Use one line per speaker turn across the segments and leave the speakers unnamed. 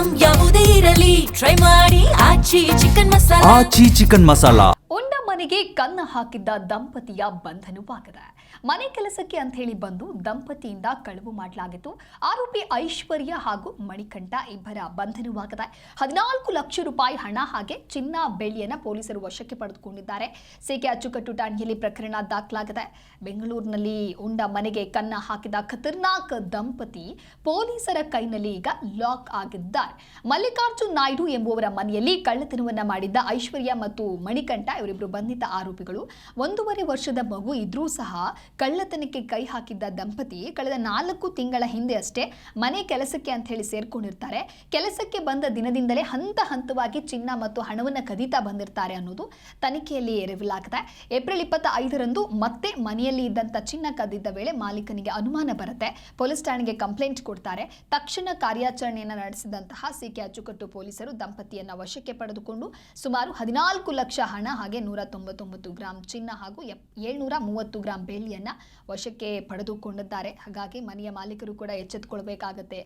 Item ಯಾವುದೇ ಇರಲಿ try ಮಾಡಿ ಆಚಿ ಚಿಕನ್ ಮಸಾಲಾ.
ಉಂಡ ಮನೆಗೆ ಕನ್ನ ಹಾಕಿದ್ದ ದಂಪತಿಯ ಬಂಧನವಾಗಿದೆ. ಮನೆ ಕೆಲಸಕ್ಕೆ ಅಂತ ಹೇಳಿ ಬಂದು ದಂಪತಿಯಿಂದ ಕಳವು ಮಾಡಲಾಗಿತ್ತು. ಆರೋಪಿ ಐಶ್ವರ್ಯ ಹಾಗೂ ಮಣಿಕಂಠ ಇಬ್ಬರ ಬಂಧನವಾಗಿದೆ. 14 ಲಕ್ಷ ರೂಪಾಯಿ ಹಣ ಹಾಗೆ ಚಿನ್ನ ಬೆಳ್ಳಿಯನ್ನ ಪೊಲೀಸರು ವಶಕ್ಕೆ ಪಡೆದುಕೊಂಡಿದ್ದಾರೆ. ಸಿಕೆ ಅಚ್ಚುಕಟ್ಟು ಠಾಣೆಯಲ್ಲಿ ಪ್ರಕರಣ ದಾಖಲಾಗಿದೆ. ಬೆಂಗಳೂರಿನಲ್ಲಿ ಉಂಡ ಮನೆಗೆ ಕನ್ನ ಹಾಕಿದ ಖತರ್ನಾಕ್ ದಂಪತಿ ಪೊಲೀಸರ ಕೈನಲ್ಲಿ ಈಗ ಲಾಕ್ ಆಗಿದ್ದಾರೆ. ಮಲ್ಲಿಕಾರ್ಜುನ್ ನಾಯ್ಡು ಎಂಬುವರ ಮನೆಯಲ್ಲಿ ಕಳ್ಳತನವನ್ನ ಮಾಡಿದ್ದ ಐಶ್ವರ್ಯ ಮತ್ತು ಮಣಿಕಂಠ ಇವರಿಬ್ಬರು ಬಂಧಿತ ಆರೋಪಿಗಳು. 1.5 ವರ್ಷದ ಮಗು ಇದ್ರೂ ಸಹ ಕಳ್ಳತನಕ್ಕೆ ಕೈ ಹಾಕಿದ್ದ ದಂಪತಿ ಕಳೆದ 4 ತಿಂಗಳ ಹಿಂದೆ ಅಷ್ಟೇ ಮನೆ ಕೆಲಸಕ್ಕೆ ಅಂತ ಹೇಳಿ ಸೇರ್ಕೊಂಡಿರ್ತಾರೆ. ಕೆಲಸಕ್ಕೆ ಬಂದ ದಿನದಿಂದಲೇ ಹಂತ ಹಂತವಾಗಿ ಚಿನ್ನ ಮತ್ತು ಹಣವನ್ನು ಕದೀತಾ ಬಂದಿರ್ತಾರೆ ಅನ್ನೋದು ತನಿಖೆಯಲ್ಲಿ ರಿವೀಲಾಗಿದೆ. ಏಪ್ರಿಲ್ 25ರಂದು ಮತ್ತೆ ಮನೆಯಲ್ಲಿ ಇದ್ದಂಥ ಚಿನ್ನ ಕದ್ದಿದ್ದ ವೇಳೆ ಮಾಲೀಕನಿಗೆ ಅನುಮಾನ ಬರುತ್ತೆ. ಪೊಲೀಸ್ ಠಾಣೆಗೆ ಕಂಪ್ಲೇಂಟ್ ಕೊಡ್ತಾರೆ. ತಕ್ಷಣ ಕಾರ್ಯಾಚರಣೆಯನ್ನು ನಡೆಸಿದಂತಹ ಸಿಕೆ ಅಚ್ಚುಕಟ್ಟು ಪೊಲೀಸರು ದಂಪತಿಯನ್ನ ವಶಕ್ಕೆ ಪಡೆದುಕೊಂಡು ಸುಮಾರು 14 ಲಕ್ಷ ಹಣ ಹಾಗೆ 199 ಗ್ರಾಂ ಚಿನ್ನ ಹಾಗೂ 730 ಗ್ರಾಂ ಬೆಳ್ಳಿಯನ್ನ ವಶಕ್ಕೆ ಪಡೆದುಕೊಂಡಿದ್ದಾರೆ. ಹಾಗಾಗಿ ಮನೆಯ ಮಾಲೀಕರು ಕೂಡ ಎಚ್ಚೆತ್ತುಕೊಳ್ಬೇಕಾಗತ್ತೆ.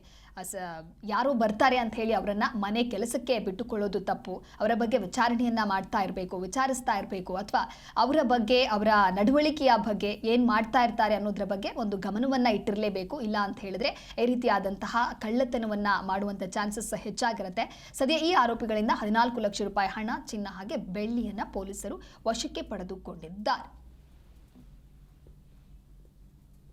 ಯಾರೋ ಬರ್ತಾರೆ ಅಂತ ಹೇಳಿ ಅವರನ್ನ ಮನೆ ಕೆಲಸಕ್ಕೆ ಬಿಟ್ಟುಕೊಳ್ಳೋದು ತಪ್ಪು. ಅವರ ಬಗ್ಗೆ ವಿಚಾರಣೆಯನ್ನ ವಿಚಾರಿಸ್ತಾ ಇರಬೇಕು ಅಥವಾ ಅವರ ಬಗ್ಗೆ ಅವರ ನಡವಳಿಕೆಯ ಬಗ್ಗೆ ಏನ್ ಮಾಡ್ತಾ ಇರ್ತಾರೆ ಅನ್ನೋದ್ರ ಬಗ್ಗೆ ಒಂದು ಗಮನವನ್ನ ಇಟ್ಟಿರಲೇಬೇಕು. ಇಲ್ಲ ಅಂತ ಹೇಳಿದ್ರೆ ಈ ರೀತಿಯಾದಂತಹ ಕಳ್ಳತನವನ್ನ ಮಾಡುವಂತ ಚಾನ್ಸಸ್ ಹೆಚ್ಚಾಗಿರುತ್ತೆ. ಸದ್ಯ ಈ ಆರೋಪಿಗಳಿಂದ 14 ಲಕ್ಷ ರೂಪಾಯಿ ಹಣ, ಚಿನ್ನ ಹಾಗೆ ಬೆಳ್ಳಿಯನ್ನ ಪೊಲೀಸರು ವಶಕ್ಕೆ ಪಡೆದುಕೊಂಡಿದ್ದಾರೆ.